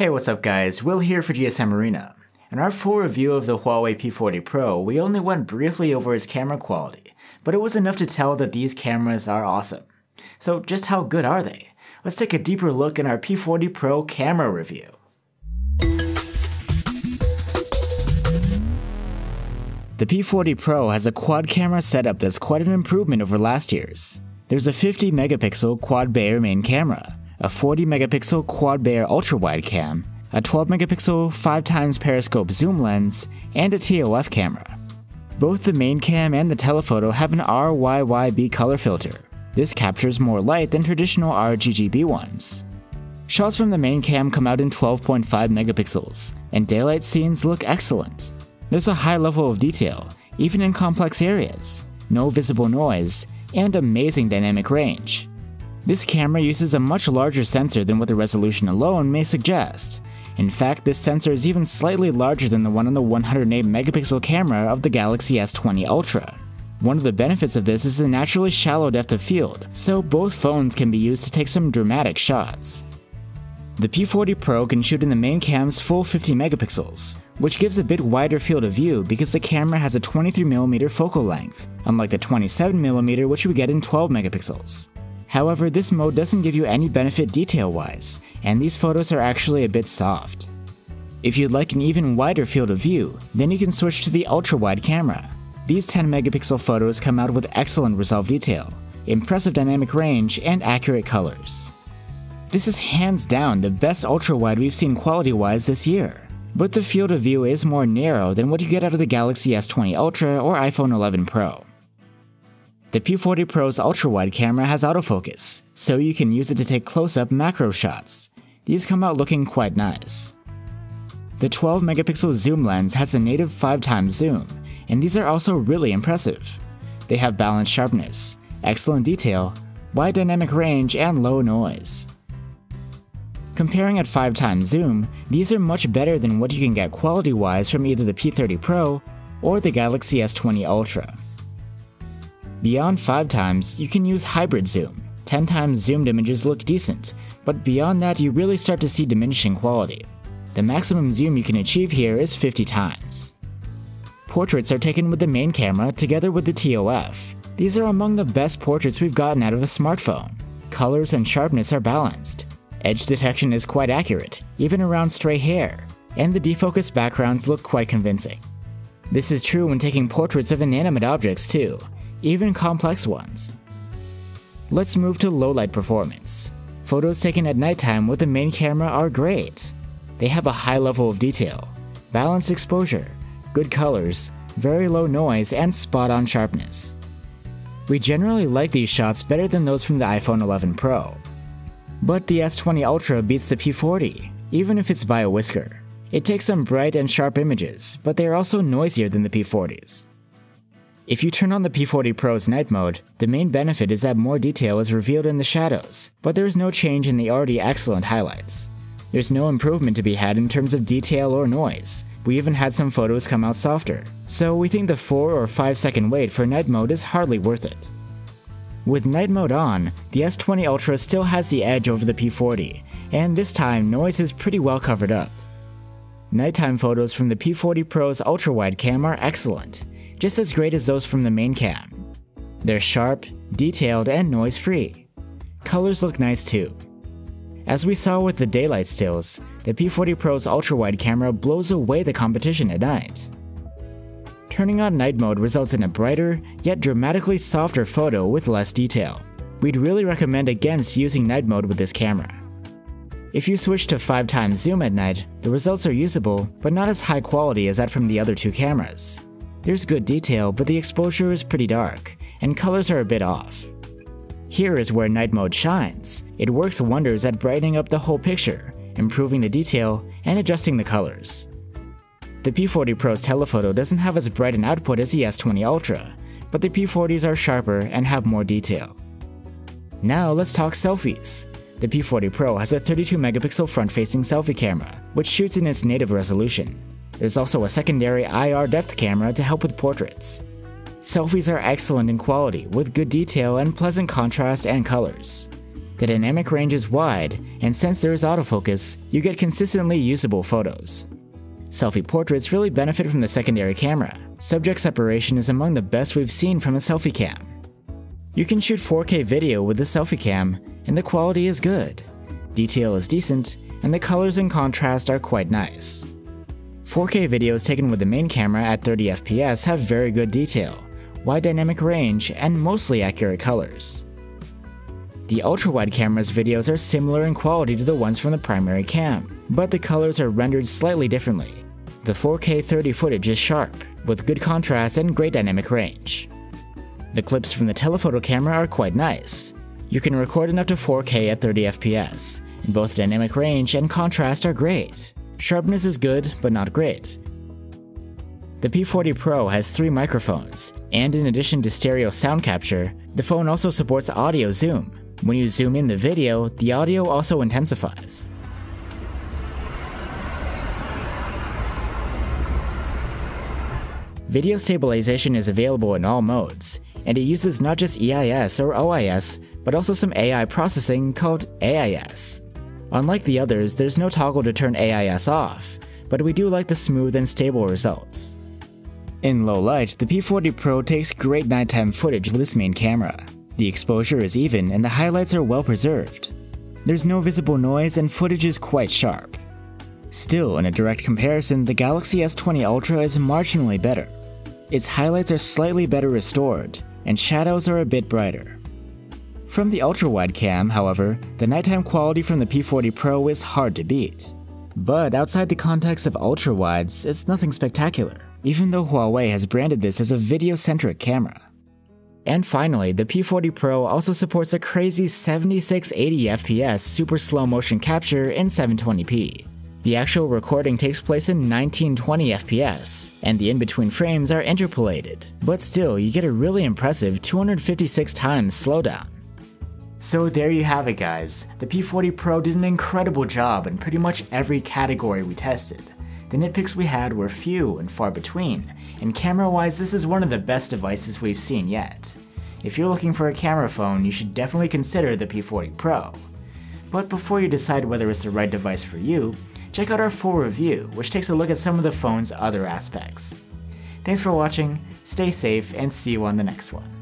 Hey, what's up guys, Will here for GSM Arena. In our full review of the Huawei P40 Pro, we only went briefly over its camera quality, but it was enough to tell that these cameras are awesome. So just how good are they? Let's take a deeper look in our P40 Pro camera review. The P40 Pro has a quad camera setup that's quite an improvement over last year's. There's a 50 megapixel quad Bayer main camera, a 40 megapixel quad Bayer ultra-wide cam, a 12 megapixel 5x periscope zoom lens, and a TOF camera. Both the main cam and the telephoto have an RYYB color filter. This captures more light than traditional RGGB ones. Shots from the main cam come out in 12.5 megapixels, and daylight scenes look excellent. There's a high level of detail, even in complex areas, no visible noise, and amazing dynamic range. This camera uses a much larger sensor than what the resolution alone may suggest. In fact, this sensor is even slightly larger than the one on the 108 megapixel camera of the Galaxy S20 Ultra. One of the benefits of this is the naturally shallow depth of field, so both phones can be used to take some dramatic shots. The P40 Pro can shoot in the main cam's full 50 megapixels, which gives a bit wider field of view because the camera has a 23mm focal length, unlike the 27mm which we get in 12 megapixels. However, this mode doesn't give you any benefit detail-wise, and these photos are actually a bit soft. If you'd like an even wider field of view, then you can switch to the ultra-wide camera. These 10 megapixel photos come out with excellent resolve detail, impressive dynamic range, and accurate colors. This is hands down the best ultra-wide we've seen quality-wise this year, but the field of view is more narrow than what you get out of the Galaxy S20 Ultra or iPhone 11 Pro. The P40 Pro's ultra-wide camera has autofocus, so you can use it to take close-up macro shots. These come out looking quite nice. The 12 megapixel zoom lens has a native 5x zoom, and these are also really impressive. They have balanced sharpness, excellent detail, wide dynamic range, and low noise. Comparing at 5x zoom, these are much better than what you can get quality-wise from either the P30 Pro or the Galaxy S20 Ultra. Beyond 5x, you can use hybrid zoom. 10x zoomed images look decent, but beyond that you really start to see diminishing quality. The maximum zoom you can achieve here is 50x. Portraits are taken with the main camera together with the TOF. These are among the best portraits we've gotten out of a smartphone. Colors and sharpness are balanced. Edge detection is quite accurate, even around stray hair, and the defocused backgrounds look quite convincing. This is true when taking portraits of inanimate objects too, even complex ones. Let's move to low-light performance. Photos taken at nighttime with the main camera are great. They have a high level of detail, balanced exposure, good colors, very low noise, and spot-on sharpness. We generally like these shots better than those from the iPhone 11 Pro. But the S20 Ultra beats the P40, even if it's by a whisker. It takes some bright and sharp images, but they are also noisier than the P40's. If you turn on the P40 Pro's night mode, the main benefit is that more detail is revealed in the shadows, but there is no change in the already excellent highlights. There's no improvement to be had in terms of detail or noise. We even had some photos come out softer, so we think the 4 or 5 second wait for night mode is hardly worth it. With night mode on, the S20 Ultra still has the edge over the P40, and this time noise is pretty well covered up. Nighttime photos from the P40 Pro's ultra-wide cam are excellent, just as great as those from the main cam. They're sharp, detailed, and noise-free. Colors look nice too. As we saw with the daylight stills, the P40 Pro's ultra-wide camera blows away the competition at night. Turning on night mode results in a brighter, yet dramatically softer photo with less detail. We'd really recommend against using night mode with this camera. If you switch to 5x zoom at night, the results are usable, but not as high quality as that from the other two cameras. There's good detail, but the exposure is pretty dark, and colors are a bit off. Here is where night mode shines. It works wonders at brightening up the whole picture, improving the detail, and adjusting the colors. The P40 Pro's telephoto doesn't have as bright an output as the S20 Ultra, but the P40s are sharper and have more detail. Now let's talk selfies. The P40 Pro has a 32 megapixel front-facing selfie camera, which shoots in its native resolution. There's also a secondary IR depth camera to help with portraits. Selfies are excellent in quality, with good detail and pleasant contrast and colors. The dynamic range is wide, and since there is autofocus, you get consistently usable photos. Selfie portraits really benefit from the secondary camera. Subject separation is among the best we've seen from a selfie cam. You can shoot 4K video with the selfie cam, and the quality is good. Detail is decent, and the colors and contrast are quite nice. 4K videos taken with the main camera at 30 FPS have very good detail, wide dynamic range, and mostly accurate colors. The ultra-wide camera's videos are similar in quality to the ones from the primary cam, but the colors are rendered slightly differently. The 4K 30 footage is sharp, with good contrast and great dynamic range. The clips from the telephoto camera are quite nice. You can record in up to 4K at 30 FPS, and both dynamic range and contrast are great. Sharpness is good, but not great. The P40 Pro has 3 microphones, and in addition to stereo sound capture, the phone also supports audio zoom. When you zoom in the video, the audio also intensifies. Video stabilization is available in all modes, and it uses not just EIS or OIS, but also some AI processing called AIS. Unlike the others, there's no toggle to turn AIS off, but we do like the smooth and stable results. In low light, the P40 Pro takes great nighttime footage with its main camera. The exposure is even and the highlights are well preserved. There's no visible noise and footage is quite sharp. Still, in a direct comparison, the Galaxy S20 Ultra is marginally better. Its highlights are slightly better restored, and shadows are a bit brighter. From the ultra-wide cam, however, the nighttime quality from the P40 Pro is hard to beat. But outside the context of ultra-wides, it's nothing spectacular, even though Huawei has branded this as a video-centric camera. And finally, the P40 Pro also supports a crazy 7680 FPS super slow motion capture in 720p. The actual recording takes place in 1920 FPS, and the in-between frames are interpolated, but still you get a really impressive 256 times slowdown. So there you have it guys, the P40 Pro did an incredible job in pretty much every category we tested. The nitpicks we had were few and far between, and camera-wise this is one of the best devices we've seen yet. If you're looking for a camera phone, you should definitely consider the P40 Pro. But before you decide whether it's the right device for you, check out our full review, which takes a look at some of the phone's other aspects. Thanks for watching, stay safe, and see you on the next one.